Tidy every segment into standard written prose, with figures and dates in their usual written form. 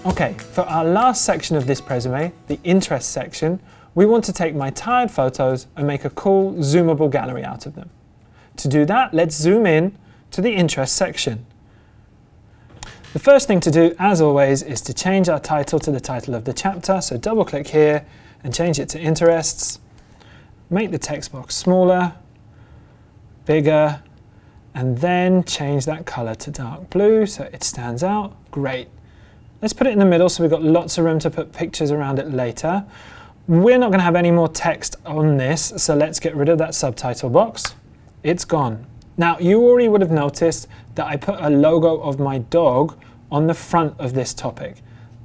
Okay, for our last section of this resume, the interest section, we want to take my tired photos and make a cool, zoomable gallery out of them. To do that, let's zoom in to the interest section. The first thing to do, as always, is to change our title to the title of the chapter. So double click here and change it to interests. Make the text box smaller, bigger, and then change that color to dark blue so it stands out. Great. Let's put it in the middle so we've got lots of room to put pictures around it later. We're not going to have any more text on this, so let's get rid of that subtitle box. It's gone. Now, you already would have noticed that I put a logo of my dog on the front of this topic.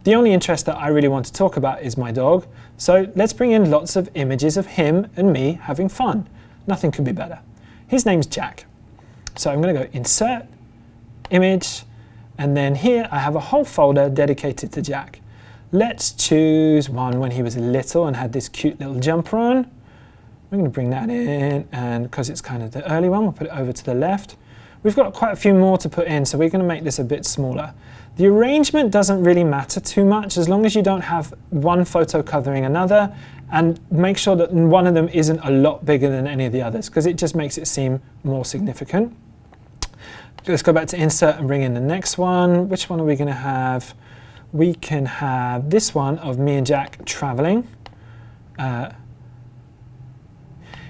The only interest that I really want to talk about is my dog, so let's bring in lots of images of him and me having fun. Nothing could be better. His name's Jack. So I'm going to go Insert, Image, and then here I have a whole folder dedicated to Jack. Let's choose one when he was little and had this cute little jumper on. We're going to bring that in, and because it's kind of the early one, we'll put it over to the left. We've got quite a few more to put in, so we're going to make this a bit smaller. The arrangement doesn't really matter too much as long as you don't have one photo covering another, and make sure that one of them isn't a lot bigger than any of the others because it just makes it seem more significant. Let's go back to Insert and bring in the next one. Which one are we going to have? We can have this one of me and Jack traveling.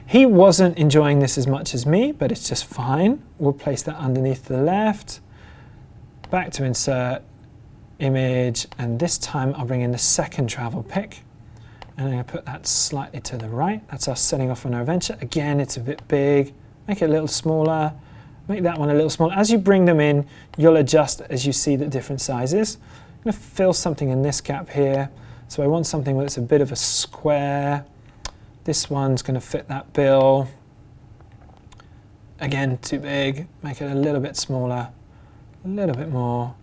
He wasn't enjoying this as much as me, but it's just fine. We'll place that underneath to the left. Back to Insert, Image, and this time I'll bring in the second travel pic. And I'm going to put that slightly to the right. That's us setting off on our adventure. Again, it's a bit big. Make it a little smaller. Make that one a little smaller. As you bring them in, you'll adjust as you see the different sizes. I'm going to fill something in this gap here. So I want something that's a bit of a square. This one's going to fit that bill. Again, too big. Make it a little bit smaller. A little bit more.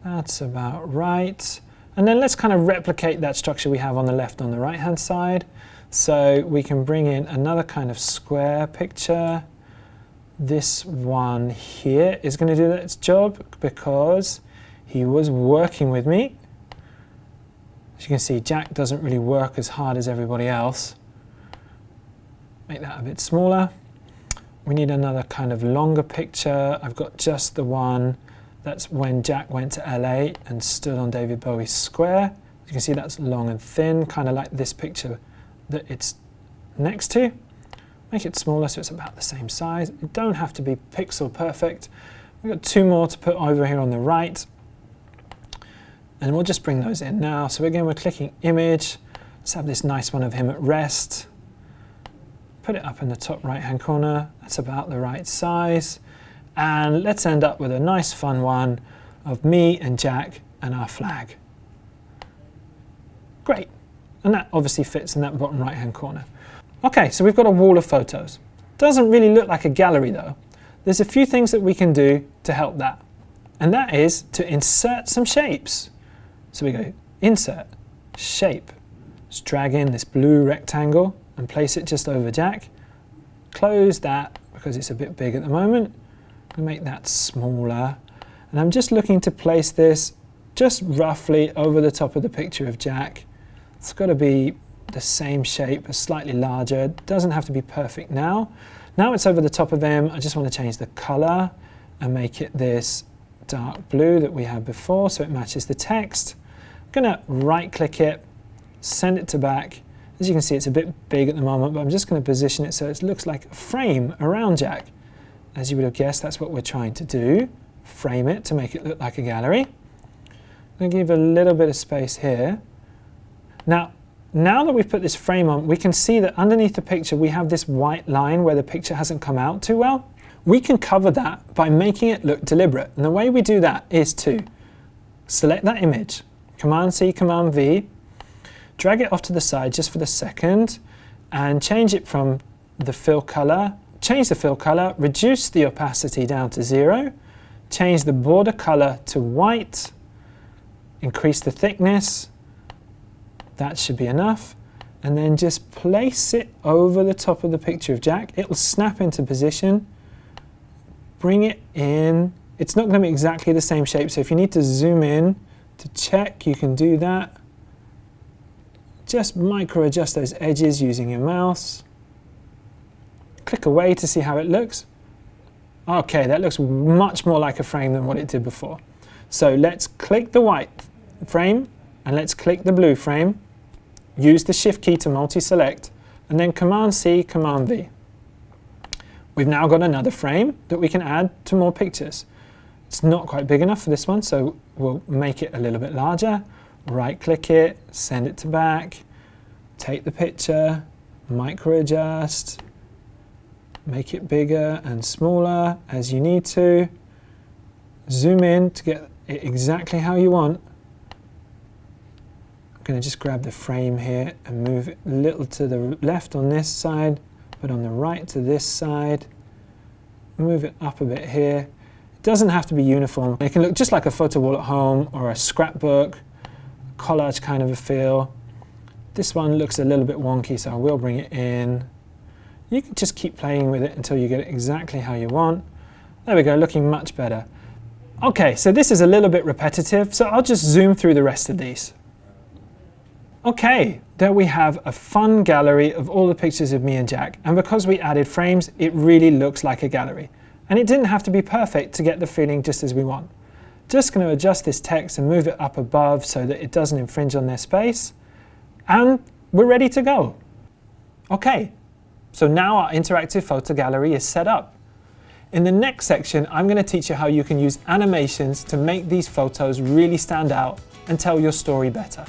That's about right. And then let's kind of replicate that structure we have on the left on the right hand side. So we can bring in another kind of square picture. This one here is going to do its job because he was working with me. As you can see, Jack doesn't really work as hard as everybody else. Make that a bit smaller. We need another kind of longer picture. I've got just the one that's when Jack went to LA and stood on David Bowie's square. You can see that's long and thin, kind of like this picture that it's next to. Make it smaller so it's about the same size. You don't have to be pixel perfect. We've got two more to put over here on the right. And we'll just bring those in now. So again, we're clicking Image. Let's have this nice one of him at rest. Put it up in the top right-hand corner. That's about the right size. And let's end up with a nice fun one of me and Jack and our flag. Great. And that obviously fits in that bottom right-hand corner. Okay, so we've got a wall of photos. Doesn't really look like a gallery though. There's a few things that we can do to help that. And that is to insert some shapes. So we go Insert, Shape. Let's drag in this blue rectangle and place it just over Jack. Close that because it's a bit big at the moment. And make that smaller. And I'm just looking to place this just roughly over the top of the picture of Jack. It's got to be the same shape, slightly larger. It doesn't have to be perfect now. Now it's over the top of him. I just want to change the color and make it this dark blue that we had before so it matches the text. I'm going to right click it, send it to back. As you can see, it's a bit big at the moment, but I'm just going to position it so it looks like a frame around Jack. As you would have guessed, that's what we're trying to do. Frame it to make it look like a gallery. I'm going to give a little bit of space here. Now that we've put this frame on, we can see that underneath the picture we have this white line where the picture hasn't come out too well. We can cover that by making it look deliberate. And the way we do that is to select that image, Command-C, Command-V, drag it off to the side just for the second, and change it from the fill color. Change the fill color, reduce the opacity down to 0, change the border color to white, increase the thickness. That should be enough. And then just place it over the top of the picture of Jack. It will snap into position. Bring it in. It's not going to be exactly the same shape, so if you need to zoom in To check, you can do that. Just micro adjust those edges using your mouse. Click away to see how it looks. Okay, that looks much more like a frame than what it did before. So let's click the white frame and let's click the blue frame. Use the Shift key to multi-select and then Command C, Command V. We've now got another frame that we can add to more pictures. It's not quite big enough for this one, so we'll make it a little bit larger. Right click it, send it to back, take the picture, micro adjust, make it bigger and smaller as you need to. Zoom in to get it exactly how you want. I'm going to just grab the frame here and move it a little to the left on this side, but on the right to this side. Move it up a bit here. It doesn't have to be uniform. It can look just like a photo wall at home or a scrapbook, collage kind of a feel. This one looks a little bit wonky, so I will bring it in. You can just keep playing with it until you get it exactly how you want. There we go, looking much better. Okay, so this is a little bit repetitive, so I'll just zoom through the rest of these. Okay, there we have a fun gallery of all the pictures of me and Jack, and because we added frames, it really looks like a gallery. And it didn't have to be perfect to get the feeling just as we want. Just going to adjust this text and move it up above so that it doesn't infringe on their space. And we're ready to go. Okay, so now our interactive photo gallery is set up. In the next section, I'm going to teach you how you can use animations to make these photos really stand out and tell your story better.